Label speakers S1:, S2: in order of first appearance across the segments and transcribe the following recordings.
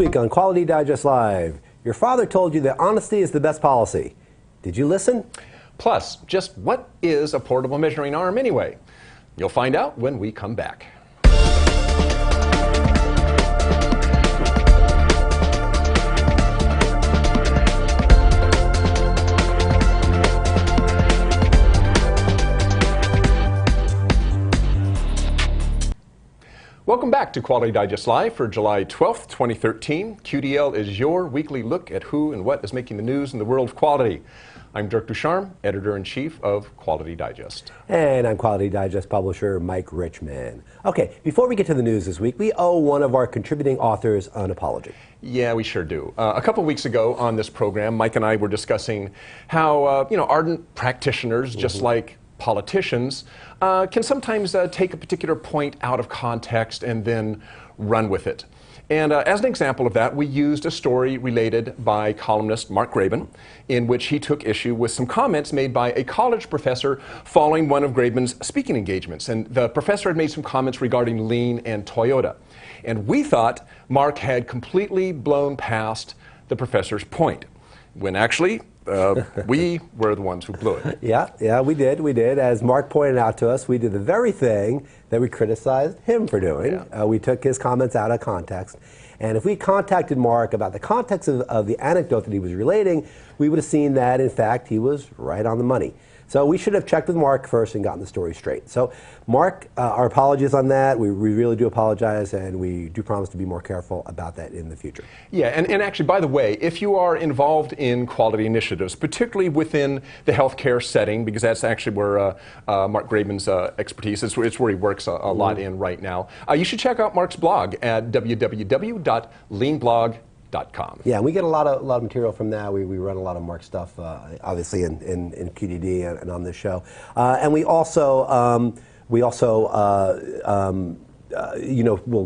S1: week on Quality Digest Live, your father told you that honesty is the best policy. Did you listen?
S2: Plus, just what is a portable measuring arm anyway? You'll find out when we come back. Welcome back to Quality Digest Live for July 12th, 2013. QDL is your weekly look at who and what is making the news in the world of quality. I'm Dirk Ducharme, Editor-in-Chief of Quality Digest.
S1: And I'm Quality Digest publisher Mike Richman. Okay, before we get to the news this week, we owe one of our contributing authors an apology.
S2: Yeah, we sure do. A couple weeks ago on this program, Mike and I were discussing how, ardent practitioners, just like politicians, can sometimes take a particular point out of context and then run with it. And as an example of that, we used a story related by columnist Mark Graban, in which he took issue with some comments made by a college professor following one of Graban's speaking engagements. And the professor had made some comments regarding Lean and Toyota. And we thought Mark had completely blown past the professor's point, when actually we were the ones who blew it.
S1: Yeah, we did. As Mark pointed out to us, we did the very thing that we criticized him for doing.
S2: Yeah.
S1: We took his comments out of context. And if we contacted Mark about the context of the anecdote that he was relating, we would have seen that, in fact, he was right on the money. So we should have checked with Mark first and gotten the story straight. So Mark, our apologies on that. We really do apologize, and we do promise to be more careful about that in the future.
S2: Yeah, and actually, by the way, if you are involved in quality initiatives, particularly within the healthcare setting, because that's actually where Mark Graban's expertise is, it's where he works a lot in right now, you should check out Mark's blog at www.leanblog.com.
S1: Yeah, we get a lot of material from that. We run a lot of Mark stuff, obviously in QDD and on this show, and we also we'll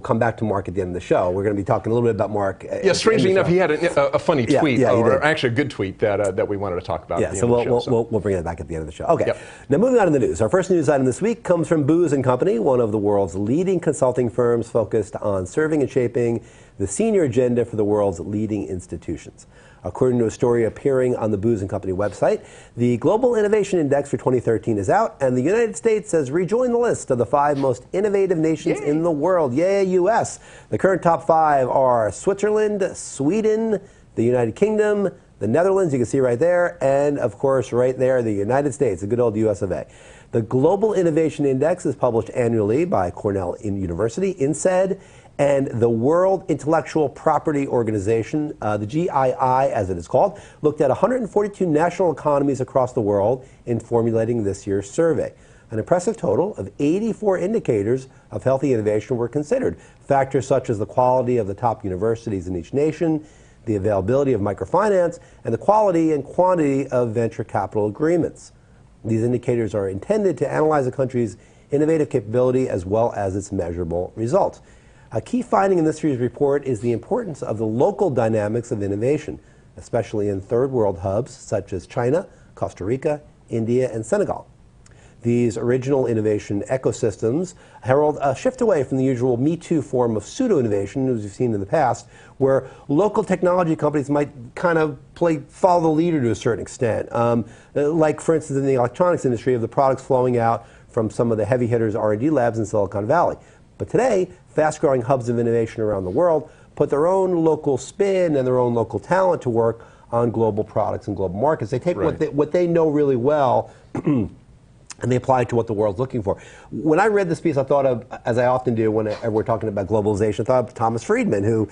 S1: come back to Mark at the end of the show. We're going to be talking a little bit about Mark.
S2: Yeah, strangely enough, he had a funny tweet, or actually a good tweet that we wanted to talk about.
S1: Yeah,
S2: at the
S1: so
S2: end of the show,
S1: we'll bring that back at the end of the show. Okay, Now moving on to the news. Our first news item this week comes from Booz & Company, one of the world's leading consulting firms focused on serving and shaping the senior agenda for the world's leading institutions. According to a story appearing on the Booz & Company website, the Global Innovation Index for 2013 is out, and the United States has rejoined the list of the 5 most innovative nations in the world. Yay, U.S. The current top 5 are Switzerland, Sweden, the United Kingdom, the Netherlands, you can see right there, and of course right there, the United States, the good old US of A. The Global Innovation Index is published annually by Cornell University, INSEAD, and the World Intellectual Property Organization, the GII as it is called, looked at 142 national economies across the world in formulating this year's survey. An impressive total of 84 indicators of healthy innovation were considered. Factors such as the quality of the top universities in each nation, the availability of microfinance, and the quality and quantity of venture capital agreements. These indicators are intended to analyze a country's innovative capability as well as its measurable results. A key finding in this year's report is the importance of the local dynamics of innovation, especially in third world hubs such as China, Costa Rica, India, and Senegal. These original innovation ecosystems herald a shift away from the usual Me Too form of pseudo-innovation, as we've seen in the past, where local technology companies might kind of follow the leader to a certain extent. Like, for instance, in the electronics industry, of the products flowing out from some of the heavy hitters R&D labs in Silicon Valley. But today, fast-growing hubs of innovation around the world put their own local spin and their own local talent to work on global products and global markets. They take what they know really well and they apply it to what the world's looking for. When I read this piece, I thought of, as I often do whenever we're talking about globalization, I thought of Thomas Friedman, who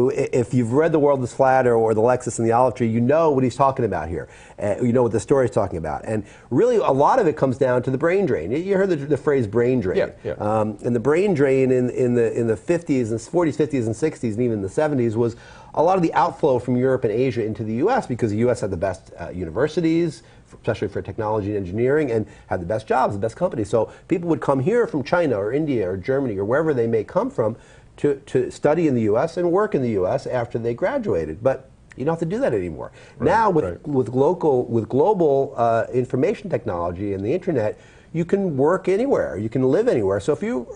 S1: if you've read The World is Flat or The Lexus and the Olive Tree, you know what he's talking about here. You know what the story's talking about. And really, a lot of it comes down to the brain drain. You heard the phrase brain drain. And the brain drain in the 50s and 40s, 50s, and 60s, and even the 70s was a lot of the outflow from Europe and Asia into the U.S. because the U.S. had the best universities, especially for technology and engineering, and had the best jobs, the best companies. So people would come here from China or India or Germany or wherever they may come from to study in the U.S. and work in the U.S. after they graduated. But you don't have to do that anymore. Now with global information technology and the internet, you can work anywhere. You can live anywhere. So if you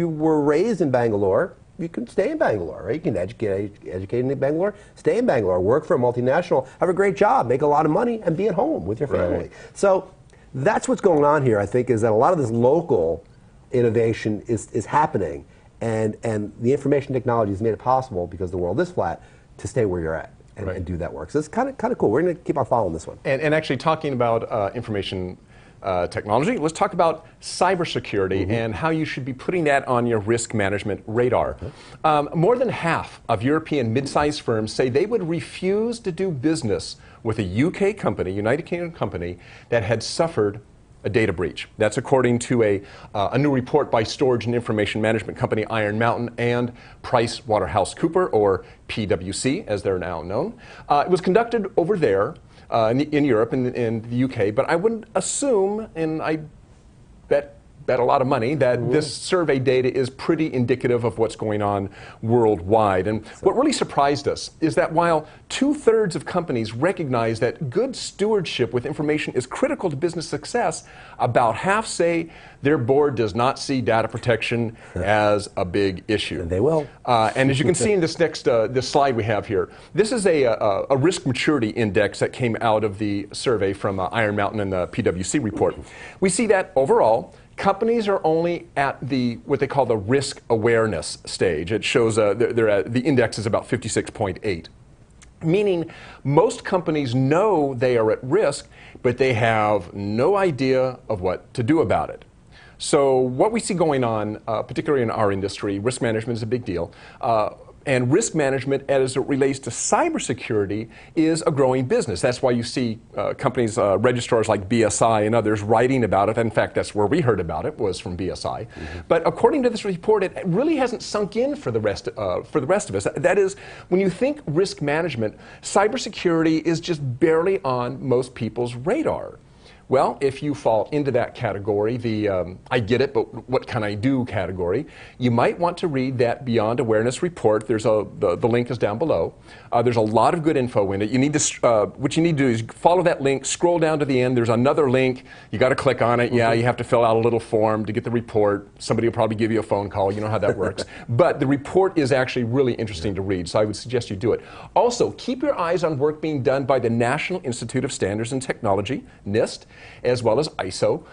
S1: were raised in Bangalore, you can stay in Bangalore, right? You can educate in Bangalore, stay in Bangalore, work for a multinational, have a great job, make a lot of money, and be at home with your family.
S2: Right.
S1: So that's what's going on here, I think, is that a lot of this local innovation is happening, and the information technology has made it possible, because the world is flat, to stay where you're at and do that work. So it's kind of cool. We're going to keep on following this one.
S2: And actually talking about information technology, let's talk about cybersecurity and how you should be putting that on your risk management radar. More than half of European mid-sized firms say they would refuse to do business with a UK company, United Kingdom company, that had suffered a data breach. That's according to a new report by storage and information management company Iron Mountain and PricewaterhouseCoopers, or PwC as they're now known. It was conducted over there in Europe and in the UK, but I wouldn't assume, and I bet a lot of money, that this survey data is pretty indicative of what's going on worldwide. And what really surprised us is that while 2/3 of companies recognize that good stewardship with information is critical to business success, about half say their board does not see data protection as a big issue.
S1: And they will.
S2: And as you can see in this next this slide we have here, this is a risk maturity index that came out of the survey from Iron Mountain and the PwC report. We see that overall, companies are only at what they call the risk awareness stage. It shows the index is about 56.8, meaning most companies know they are at risk, but they have no idea of what to do about it. So what we see going on, particularly in our industry, risk management is a big deal. And risk management, as it relates to cybersecurity, is a growing business. That's why you see companies, registrars like BSI and others writing about it. In fact, that's where we heard about it, was from BSI. But according to this report, it really hasn't sunk in for the rest of us. That is, when you think risk management, cybersecurity is just barely on most people's radar. Well, if you fall into that category, the I get it, but what can I do category, you might want to read that Beyond Awareness report. There's the link is down below. There's a lot of good info in it. You need to, what you need to do is follow that link, scroll down to the end. There's another link. You got to click on it. Yeah, you have to fill out a little form to get the report. Somebody will probably give you a phone call. You know how that works. But the report is actually really interesting to read, so I would suggest you do it. Also, keep your eyes on work being done by the National Institute of Standards and Technology, NIST, as well as ISO.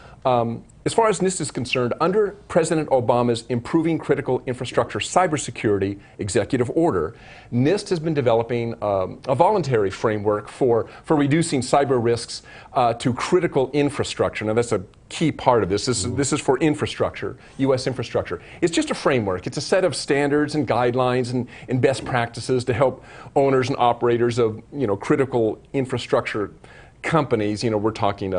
S2: As far as NIST is concerned, under President Obama's Improving Critical Infrastructure Cybersecurity Executive Order, NIST has been developing a voluntary framework for reducing cyber risks to critical infrastructure. Now, that's a key part of this. This is for infrastructure, U.S. infrastructure. It's just a framework. It's a set of standards and guidelines and best practices to help owners and operators of critical infrastructure companies, we're talking,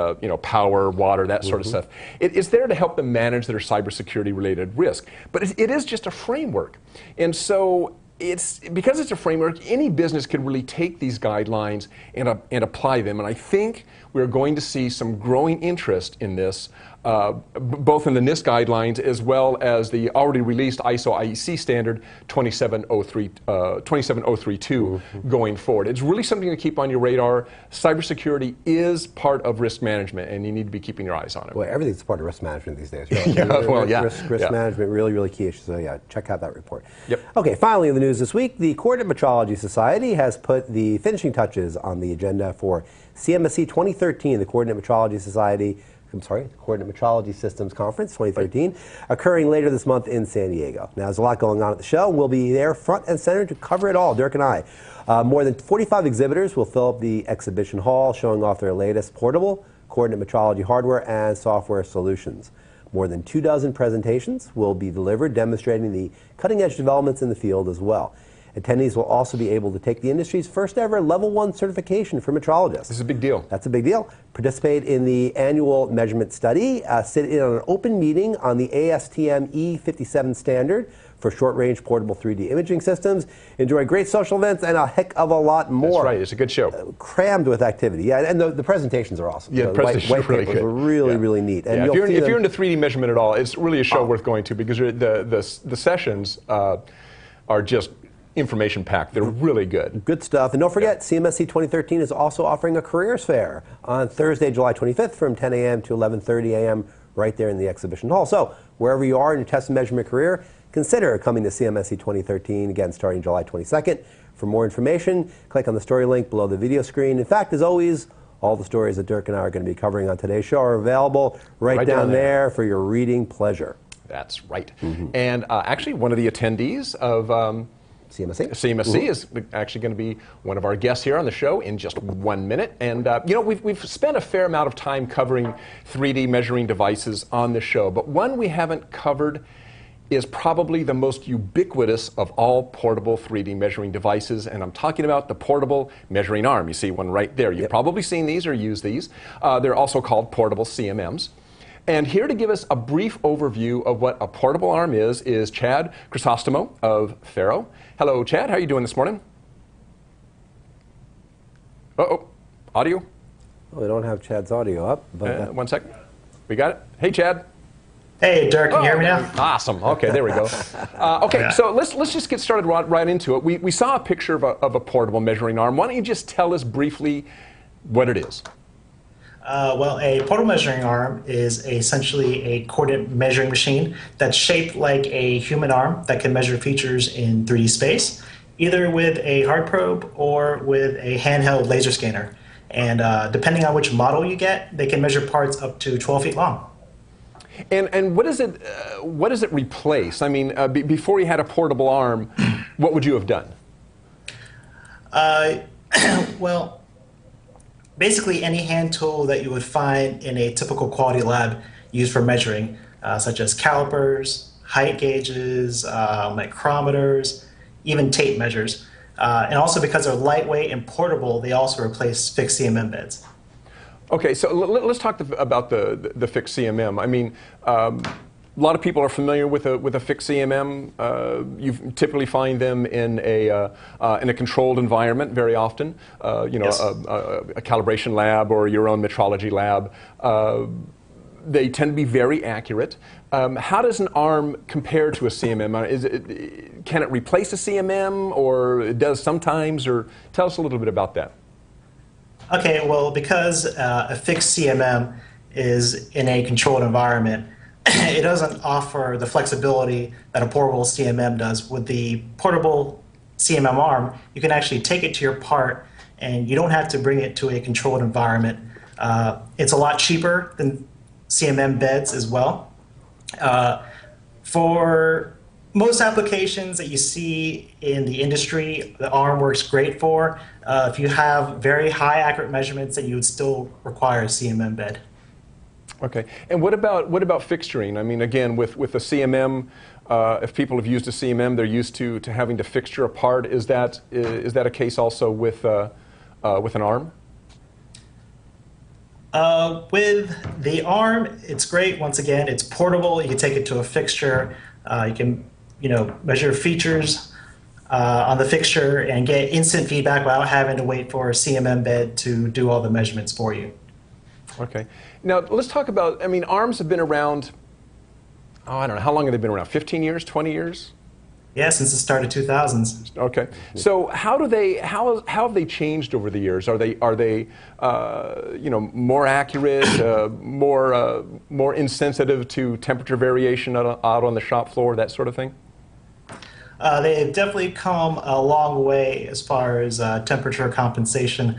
S2: power, water, that sort of stuff. It's there to help them manage their cybersecurity related risk. But it is just a framework. And so because it's a framework, any business can really take these guidelines and apply them. And I think we're going to see some growing interest in this, both in the NIST guidelines as well as the already released ISO IEC standard 27032 going forward. It's really something to keep on your radar. Cybersecurity is part of risk management, and you need to be keeping your eyes on it.
S1: Well, everything's part of risk management these days. Really. Risk management, really key issue. So yeah, check out that report.
S2: Yep.
S1: Okay, finally in the news this week, the Coordinate Metrology Society has put the finishing touches on the agenda for CMSC 2013, the Coordinate Metrology Systems Conference 2013, occurring later this month in San Diego. Now, there's a lot going on at the show. We'll be there front and center to cover it all, Dirk and I. More than 45 exhibitors will fill up the exhibition hall, showing off their latest portable coordinate metrology hardware and software solutions. More than 24 presentations will be delivered, demonstrating the cutting-edge developments in the field as well. Attendees will also be able to take the industry's first ever Level 1 certification for metrologists.
S2: This is a big deal.
S1: That's a big deal. Participate in the annual measurement study, sit in on an open meeting on the ASTM E57 standard for short-range portable 3D imaging systems, enjoy great social events, and a heck of a lot more.
S2: That's right. It's a good show.
S1: Crammed with activity. Yeah, and the presentations are awesome.
S2: Yeah, the presentations are really good.
S1: Really neat. And
S2: if you're into 3D measurement at all, it's really a show worth going to, because the sessions are just information packed. They're really good.
S1: Good stuff. And don't forget, CMSC 2013 is also offering a careers fair on Thursday, July 25th from 10 a.m. to 11:30 a.m. right there in the exhibition hall. So wherever you are in your test and measurement career, consider coming to CMSC 2013, again starting July 22nd. For more information, click on the story link below the video screen. In fact, as always, all the stories that Dirk and I are going to be covering on today's show are available right down there for your reading pleasure.
S2: That's right. And actually, one of the attendees of CMSC is actually going to be one of our guests here on the show in just 1 minute. And you know, we've spent a fair amount of time covering 3D measuring devices on the show, but one we haven't covered is probably the most ubiquitous of all portable 3D measuring devices, and I'm talking about the portable measuring arm. You see one right there. You've probably seen these or used these. They're also called portable CMMs. And here to give us a brief overview of what a portable arm is Chad Crisostomo of FARO. Hello, Chad. How are you doing this morning? Uh-oh. Audio?
S1: Well, we don't have Chad's audio up. But
S2: 1 second. We got it? Hey, Chad.
S3: Hey, Dirk, can you hear me now?
S2: Awesome. Okay, there we go. Okay, so let's just get started right into it. We saw a picture of a portable measuring arm. Why don't you just tell us briefly what it is?
S3: Well, a portable measuring arm is essentially a coordinate measuring machine that's shaped like a human arm that can measure features in 3D space, either with a hard probe or with a handheld laser scanner. And depending on which model you get, they can measure parts up to 12 feet long.
S2: And what does it replace? I mean, before you had a portable arm, what would you have done?
S3: Well, basically any hand tool that you would find in a typical quality lab used for measuring, such as calipers, height gauges, micrometers, even tape measures. And also because they're lightweight and portable, they also replace fixed CMM beds. Okay,
S2: so let's talk about the fixed CMM. I mean, a lot of people are familiar with a fixed CMM. You typically find them in a controlled environment very often. You know, yes. a calibration lab or your own metrology lab. They tend to be very accurate. How does an arm compare to a CMM? Can it replace a CMM, or it does sometimes? Or tell us a little bit about that.
S3: Okay, well, because a fixed CMM is in a controlled environment, it doesn't offer the flexibility that a portable CMM does. With the portable CMM arm, you can actually take it to your part, and you don't have to bring it to a controlled environment. It's a lot cheaper than CMM beds as well. For most applications that you see in the industry, the arm works great for. If you have very high accurate measurements, then you would still require a CMM bed.
S2: Okay, and what about fixturing? I mean, again, with a CMM, if people have used a CMM, they're used to having to fixture a part. Is that a case also with an arm?
S3: With the arm, it's great. Once again, it's portable. You can take it to a fixture. You can, measure features on the fixture and get instant feedback without having to wait for a CMM bed to do all the measurements for you.
S2: Okay. Now, let's talk about, I mean, arms have been around, I don't know, how long have they been around? 15 years, 20 years?
S3: Yeah, since the start of 2000s.
S2: Okay. So how have they changed over the years? Are they more accurate, more insensitive to temperature variation out on the shop floor, that sort of thing?
S3: They have definitely come a long way as far as temperature compensation.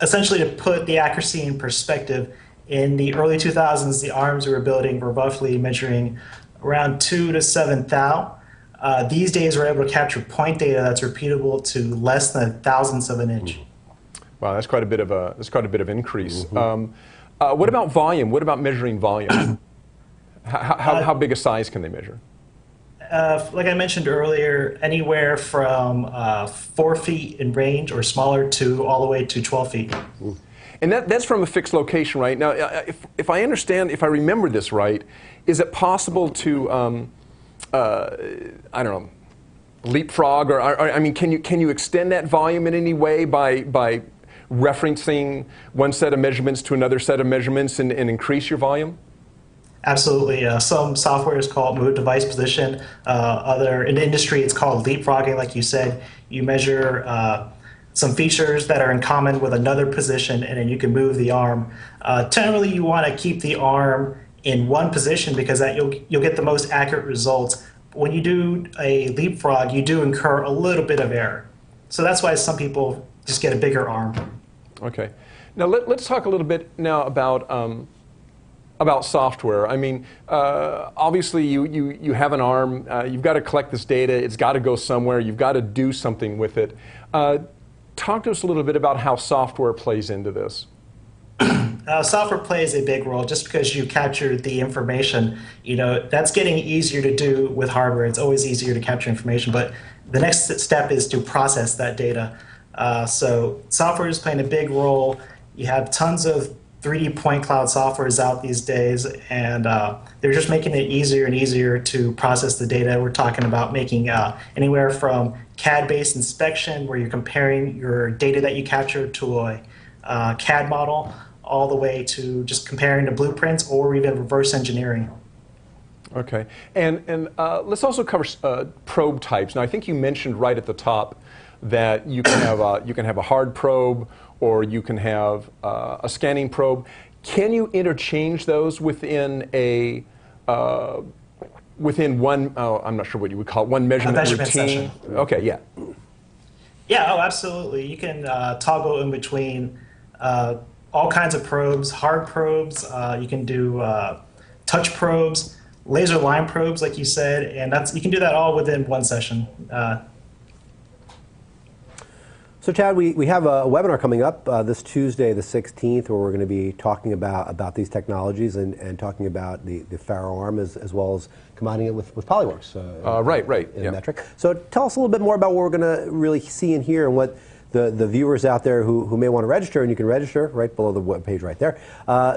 S3: Essentially, to put the accuracy in perspective, in the early 2000s, the arms we were building were roughly measuring around 2 to 7 thou. These days, we're able to capture point data that's repeatable to less than a thousandth of an inch.
S2: Wow, that's quite a bit of increase. What about volume? What about measuring volume? How big a size can they measure?
S3: Like I mentioned earlier, anywhere from 4 feet in range or smaller to all the way to 12 feet.
S2: And that's from a fixed location, right? Now, if I understand, if I remember this right, is it possible to, I don't know, leapfrog, or I mean, can you extend that volume in any way by referencing one set of measurements to another set of measurements and increase your volume?
S3: Absolutely. Some software is called move device position. In the industry, it's called leapfrogging. Like you said, you measure some features that are in common with another position, and then you can move the arm. Generally, you want to keep the arm in one position because that you'll get the most accurate results. When you do a leapfrog, you do incur a little bit of error. So that's why some people just get a bigger arm.
S2: Okay. Now let's talk a little bit now about software. I mean, obviously you have an arm, you've got to collect this data, it's got to go somewhere, you've got to do something with it. Talk to us a little bit about how software plays into this.
S3: Software plays a big role. Just because you capture the information, that's getting easier to do with hardware. It's always easier to capture information, but the next step is to process that data. So software is playing a big role. You have tons of 3D point cloud softwares out these days, and they're just making it easier and easier to process the data. We're talking about making anywhere from CAD-based inspection, where you're comparing your data that you captured to a CAD model, all the way to just comparing the blueprints or even reverse engineering.
S2: Okay, and let's also cover probe types. Now, I think you mentioned right at the top that you can have a hard probe, or you can have a scanning probe. Can you interchange those within one? I'm not sure what you would call it, one measurement routine.
S3: Session.
S2: Okay, yeah.
S3: Yeah, oh, absolutely. You can toggle in between all kinds of probes, hard probes. You can do touch probes, laser line probes, like you said, and you can do that all within one session.
S1: So Chad, we have a webinar coming up this Tuesday, the 16th, where we're going to be talking about these technologies and talking about the FARO arm as well as combining it with Polyworks.
S2: Right.
S1: In metric. So tell us a little bit more about what we're going to really see and hear, and what the viewers out there who may want to register, and you can register right below the webpage right there.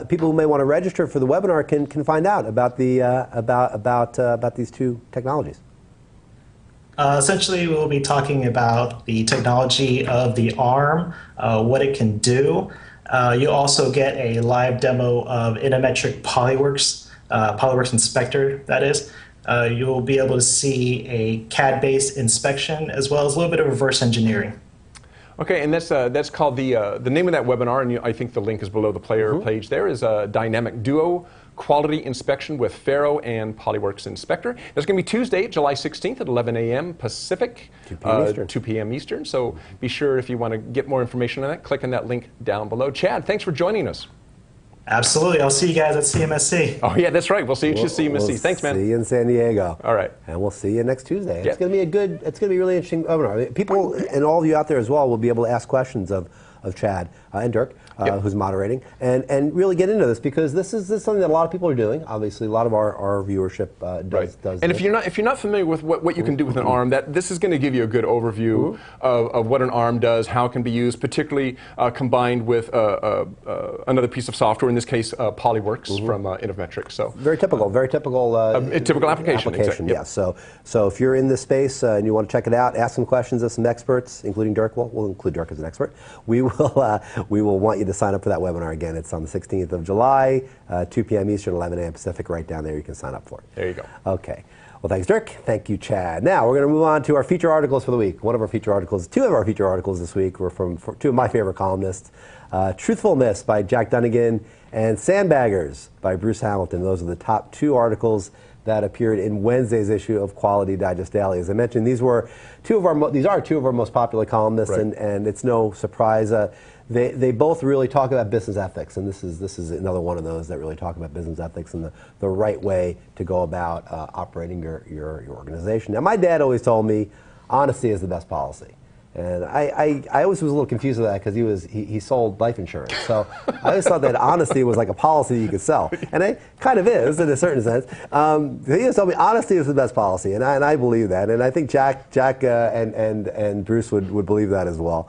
S1: People who may want to register for the webinar can find out about about these two technologies.
S3: Essentially, we'll be talking about the technology of the ARM, what it can do. You'll also get a live demo of Intermetric Polyworks, Polyworks Inspector, that is. You'll be able to see a CAD-based inspection, as well as a little bit of reverse engineering.
S2: Okay, and that's called the name of that webinar, and I think the link is below the player page there, is a Dynamic Duo Quality Inspection with FARO and Polyworks Inspector. That's going to be Tuesday, July 16th at 11 a.m. Pacific, 2 p.m. Eastern. So be sure, if you want to get more information on that, click on that link down below. Chad, thanks for joining us.
S3: Absolutely. I'll see you guys at CMSC.
S2: Oh, yeah, that's right. We'll see you at CMSC. Thanks, man.
S1: See you in San Diego.
S2: All right.
S1: And we'll see you next Tuesday.
S2: Yeah.
S1: It's going to be it's going to be really interesting webinar. I mean, people, and all of you out there as well, will be able to ask questions of Chad and Dirk, who's moderating, and really get into this, because this is something that a lot of people are doing. Obviously, a lot of our viewership does.
S2: And if you're not familiar with what you can do with an ARM, this is going to give you a good overview of what an ARM does, how it can be used, particularly combined with another piece of software, in this case Polyworks from Intermetric. So
S1: very typical
S2: typical application. Exactly.
S1: Yeah. So if you're in this space and you want to check it out, ask some questions of some experts, including Dirk. We'll include Dirk as an expert. We will want you to sign up for that webinar. Again, it's on the 16th of July, 2 p.m. Eastern, 11 a.m. Pacific. Right down there, you can sign up for it.
S2: There you go.
S1: Okay. Well, thanks, Dirk. Thank you, Chad. Now, we're going to move on to our feature articles for the week. Two of our feature articles this week were from two of my favorite columnists, Truthfulness by Jack Dunnigan and Sandbaggers by Bruce Hamilton. Those are the top two articles that appeared in Wednesday's issue of Quality Digest Daily. As I mentioned, these are two of our most popular columnists, and it's no surprise. They both really talk about business ethics, and this is another one of those that really talk about business ethics and the right way to go about operating your organization. Now, my dad always told me honesty is the best policy. And I always was a little confused with that, because he sold life insurance. So I always thought that honesty was like a policy you could sell. And it kind of is, in a certain sense. He always told me honesty is the best policy, and I believe that. And I think Jack and Bruce would believe that as well.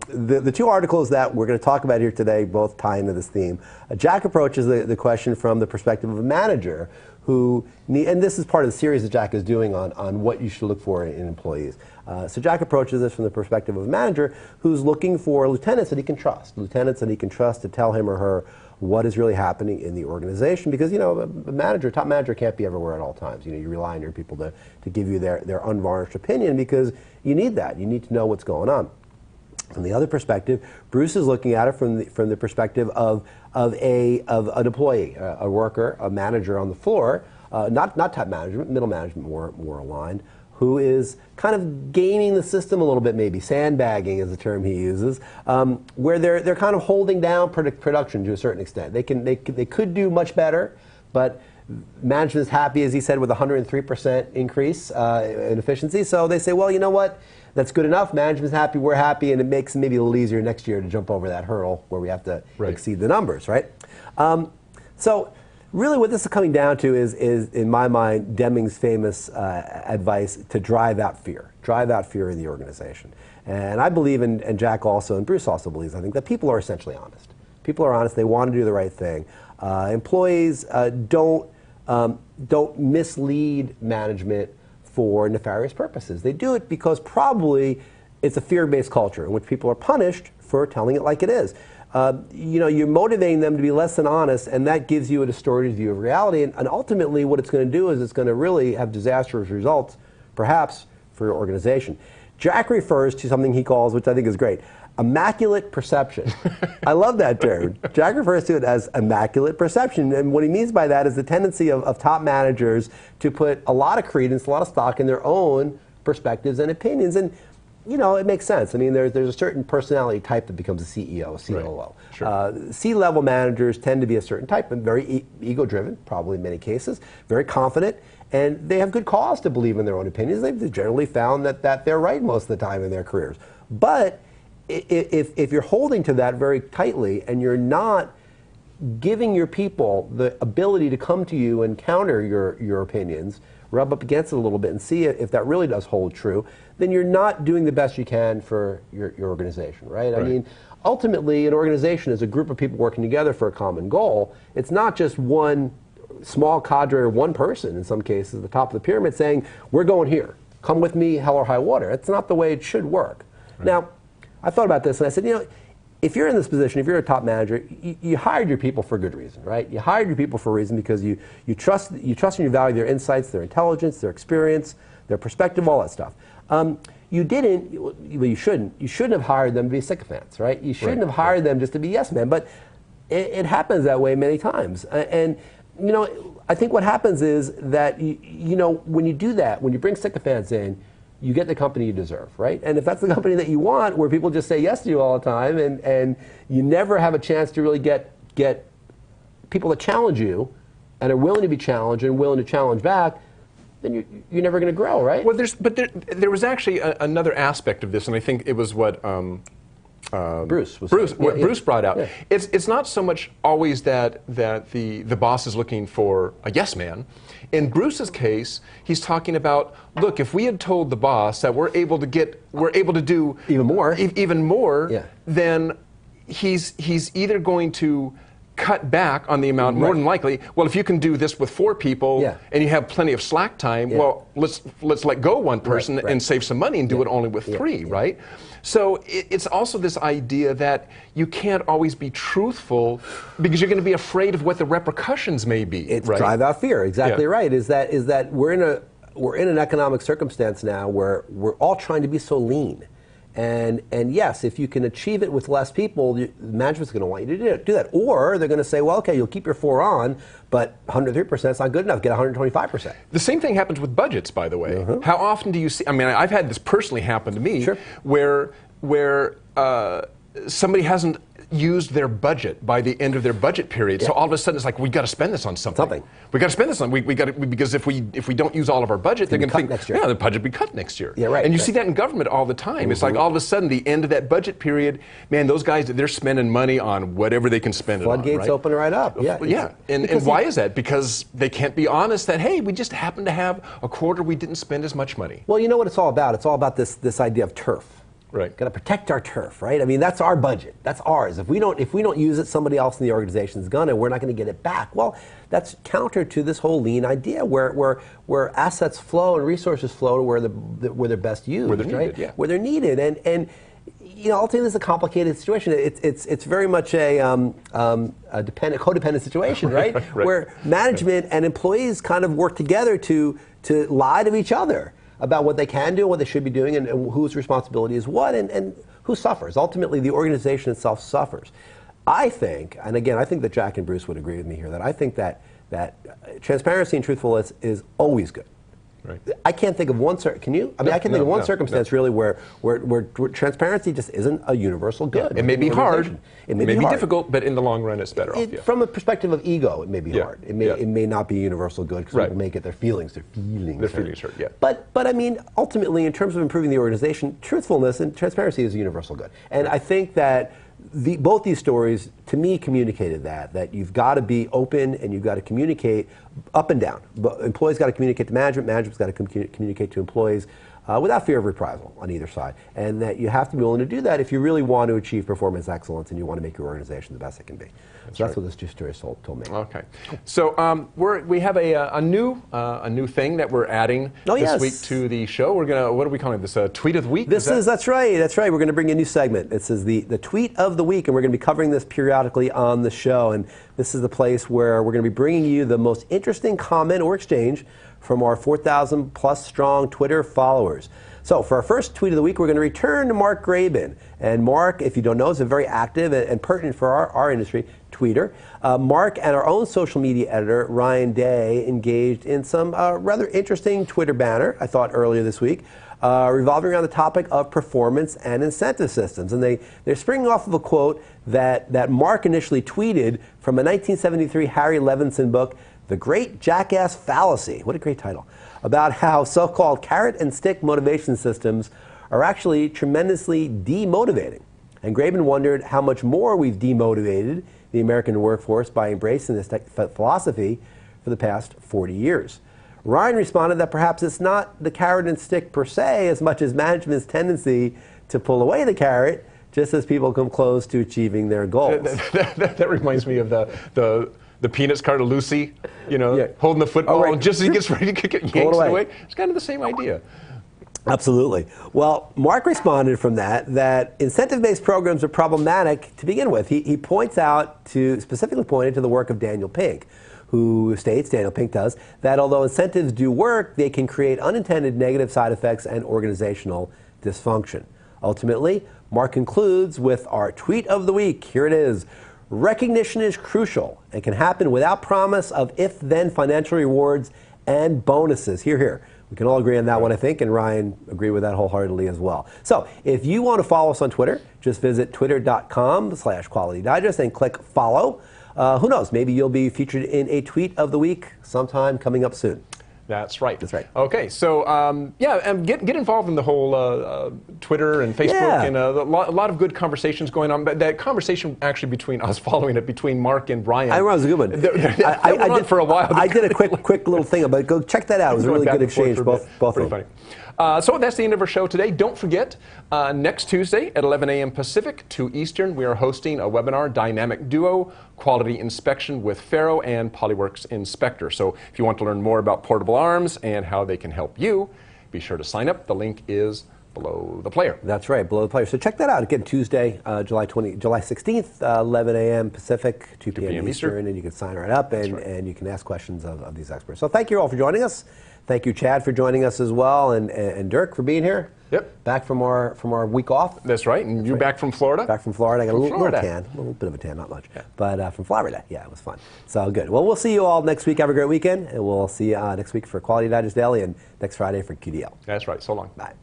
S1: The two articles that we're going to talk about here today both tie into this theme. Jack approaches the question from the perspective of a manager and this is part of the series that Jack is doing on what you should look for in employees. So Jack approaches this from the perspective of a manager who's looking for lieutenants that he can trust to tell him or her what is really happening in the organization, because a top manager can't be everywhere at all times. You rely on your people to give you their unvarnished opinion, because you need that. You need to know what's going on. From the other perspective, Bruce is looking at it from the perspective of an employee, a worker, a manager on the floor, not top management, middle management more aligned, who is kind of gaming the system a little bit, maybe sandbagging is the term he uses, where they're kind of holding down production to a certain extent. They could do much better, but management is happy, as he said, with a 103% increase in efficiency. So they say, well, you know what? That's good enough. Management's happy, we're happy, and it makes it maybe a little easier next year to jump over that hurdle where we have to exceed the numbers, right? So really what this is coming down to is in my mind, Deming's famous advice to drive out fear in the organization. And I believe, and Jack also, and Bruce also believes, I think, that people are essentially honest. People are honest, they want to do the right thing. Employees don't mislead management for nefarious purposes. They do it because probably it's a fear-based culture in which people are punished for telling it like it is. You're motivating them to be less than honest, and that gives you a distorted view of reality. And ultimately, what it's going to do is it's going to really have disastrous results, perhaps, for your organization. Jack refers to something he calls, which I think is great, immaculate perception. I love that term. Jack refers to it as immaculate perception, and what he means by that is the tendency of top managers to put a lot of credence, a lot of stock in their own perspectives and opinions. And it makes sense. I mean, there's a certain personality type that becomes a CEO, a COO. Right. Sure. C-level managers tend to be a certain type, and very ego-driven, probably in many cases, very confident, and they have good cause to believe in their own opinions. They've generally found that they're right most of the time in their careers. But if you're holding to that very tightly and you're not giving your people the ability to come to you and counter your opinions, rub up against it a little bit and see if that really does hold true, then you're not doing the best you can for your organization, right? I mean, ultimately, an organization is a group of people working together for a common goal. It's not just one small cadre or one person, in some cases, at the top of the pyramid saying, we're going here. Come with me, hell or high water. It's not the way it should work. Right. Now, I thought about this and I said, if you're in this position, if you're a top manager, you hired your people for a good reason, right? You hired your people for a reason because you trust and you value their insights, their intelligence, their experience, their perspective, all that stuff. You shouldn't have hired them to be sycophants, right? You shouldn't have hired them just to be yes men, but it happens that way many times. And I think what happens is that when you do that, when you bring sycophants in, you get the company you deserve, right? And if that's the company that you want, where people just say yes to you all the time, and you never have a chance to really get people that challenge you and are willing to be challenged and willing to challenge back, then you're never going to grow, right?
S2: Well, there was actually another aspect of this, and I think it was what Bruce brought out. Yeah. It's not so much always that the boss is looking for a yes man. In Bruce's case, he's talking about, look, if we had told the boss that we're able to do
S1: even more,
S2: then he's either going to cut back on the amount, more than likely. Well, if you can do this with 4 people and you have plenty of slack time, well, let's let go one person and save some money and do it only with 3, right? So it's also this idea that you can't always be truthful because you're going to be afraid of what the repercussions may be.
S1: It's drive out fear. Exactly right. Is that we're in an economic circumstance now where we're all trying to be so lean. And yes, if you can achieve it with less people, management's going to want you to do that. Or they're going to say, well, okay, you'll keep your 4 on, but 103% is not good enough. Get 125%.
S2: The same thing happens with budgets, by the way. How often do you see? I mean, I've had this personally happen to me, where somebody hasn't used their budget by the end of their budget period. So all of a sudden it's like, we got to spend this on something. We got to spend this on. Because if we don't use all of our budget, they're going to think next year. Yeah, the budget will be cut next year.
S1: Yeah, right.
S2: And you see that in government all the time. It's like all of a sudden the end of that budget period, man, those guys, they're spending money on whatever they can spend it on.
S1: Floodgates open right up.
S2: Yeah. And why is that? Because they can't be honest that, hey, we just happened to have a quarter we didn't spend as much money.
S1: Well, you know what it's all about? It's all about this idea of turf.
S2: Right.
S1: Got to protect our turf, right? I mean, that's our budget. That's ours. If we don't use it, somebody else in the organization is gonna. We're not going to get it back. Well, that's counter to this whole lean idea, where assets flow and resources flow to where they're best used,
S2: where they're needed,
S1: where they're needed. And ultimately, this is a complicated situation. It's very much a codependent situation, right? Where management and employees kind of work together to lie to each other about what they can do, what they should be doing, and whose responsibility is what, and who suffers? Ultimately, the organization itself suffers. I think, and again, I think that Jack and Bruce would agree with me here, that I think that transparency and truthfulness is always good.
S2: Right.
S1: I can't think of one. Can you? I mean, I can think of one circumstance really where transparency just isn't a universal good.
S2: Yeah. It may be hard. It may be
S1: hard.
S2: difficult, but in the long run, it's better off. Yeah.
S1: From a perspective of ego, it may be hard. It may not be a universal good because people may get their feelings hurt.
S2: Yeah.
S1: But I mean, ultimately, in terms of improving the organization, truthfulness and transparency is a universal good. And I think that both these stories, to me, communicated that you've got to be open and you've got to communicate up and down. Employees got to communicate to management, management's got to communicate to employees without fear of reprisal on either side. And that you have to be willing to do that if you really want to achieve performance excellence and you want to make your organization the best it can be. That's what this two stories told me.
S2: Okay. So we have a new thing that we're adding this week to the show. We're gonna, what are we calling this? Tweet of the week?
S1: That's right. We're going to bring a new segment. This is the tweet of the week, and we're going to be covering this periodically on the show. And this is the place where we're going to be bringing you the most interesting comment or exchange from our 4,000 plus strong Twitter followers. So for our first tweet of the week, we're going to return to Mark Graban. And Mark, if you don't know, is a very active and pertinent for our industry tweeter. Mark and our own social media editor, Ryan Day, engaged in some rather interesting Twitter banner, I thought, earlier this week, revolving around the topic of performance and incentive systems. And they're springing off of a quote that Mark initially tweeted from a 1973 Harry Levinson book, The Great Jackass Fallacy. What a great title. About how so-called carrot and stick motivation systems are actually tremendously demotivating. And Graban wondered how much more we've demotivated the American workforce by embracing this philosophy for the past 40 years. Ryan responded that perhaps it's not the carrot and stick per se as much as management's tendency to pull away the carrot just as people come close to achieving their goals.
S2: That reminds me of the Peanuts card of Lucy, holding the football just as he gets ready to kick it, yanks it away. It's kind of the same idea.
S1: Absolutely. Well, Mark responded from that incentive-based programs are problematic to begin with. He specifically pointed to the work of Daniel Pink, who states, Daniel Pink does, that although incentives do work, they can create unintended negative side effects and organizational dysfunction. Ultimately, Mark concludes with our tweet of the week. Here it is. Recognition is crucial and can happen without promise of if-then financial rewards and bonuses. Hear, hear. We can all agree on that one, I think, and Ryan agreed with that wholeheartedly as well. So if you want to follow us on Twitter, just visit twitter.com/qualitydigest and click follow. Who knows, maybe you'll be featured in a tweet of the week sometime coming up soon.
S2: That's right.
S1: That's right.
S2: Okay, so and get involved in the whole Twitter and Facebook, and a lot of good conversations going on. But that conversation actually between us, following it between Mark and Brian,
S1: I remember it was a good one. I did for a while. I did a quick little thing about it. Go check that out. It was a really good exchange, both of them.
S2: Funny. So that's the end of our show today. Don't forget, next Tuesday at 11 a.m. Pacific, 2 Eastern, we are hosting a webinar, Dynamic Duo, Quality Inspection with FARO and Polyworks Inspector. So if you want to learn more about portable arms and how they can help you, be sure to sign up. The link is below the player.
S1: That's right, below the player. So check that out. Again, Tuesday, July 16th, 11 a.m. Pacific, 2 p.m. Eastern, and you can sign right up and you can ask questions of these experts. So thank you all for joining us. Thank you, Chad, for joining us as well, and Dirk for being here.
S2: Yep.
S1: Back from our week off.
S2: That's right. And you're back from Florida?
S1: Back from Florida. I got a little tan, a little bit of a tan, not much. Yeah. But from Florida, yeah, it was fun. So good. Well, we'll see you all next week. Have a great weekend, and we'll see you next week for Quality Digest Daily and next Friday for QDL.
S2: That's right. So long.
S1: Bye.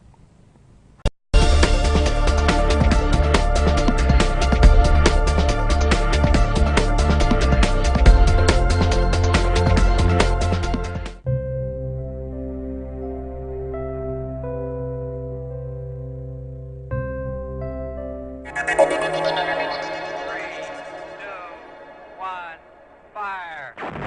S4: Fire.